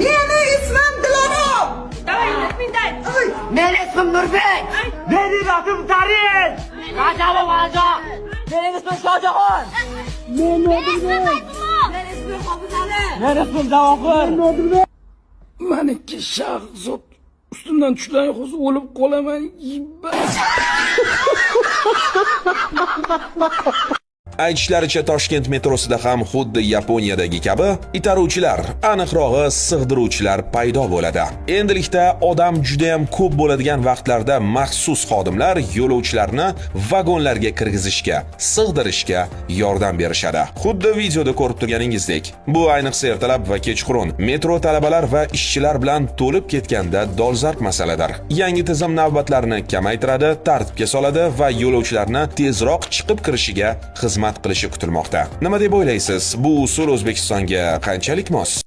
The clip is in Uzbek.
Meni ismim Dilorom. Meni ismim Nurbek. Mening atim Tarin. Rajabov Valijon. Mening ismim Shohjahon. Mening ismim Hofizali. Mening ismim Javohir. Meniki Shahzod ustimdan tushgan hozir o'lib qolaman. Aytishlaricha Toshkent metrosida ham xuddi Yaponiyadagi kabi itaruvchilar, aniqrog'i sig'diruvchilar paydo bo'ladi. Endilikda odam juda ham ko'p bo'ladigan vaqtlarda maxsus xodimlar yo'lovchilarni vagonlarga kirgizishga, sig'dirishga yordam berishadi. Xuddi videoda ko'rib turganingizdek. Bu ayniqsa ertalab va kechqurun metro talabalar va ishchilar bilan to'lib ketganda dolzarb masaladir. Yangi tizim navbatlarni kamaytiradi, tartibga soladi va yo'lovchilarni tezroq chiqib kirishiga xizmat qilishi kutilmoqda. Nima deb o'ylaysiz? Bu usul O'zbekistonga qanchalik mos?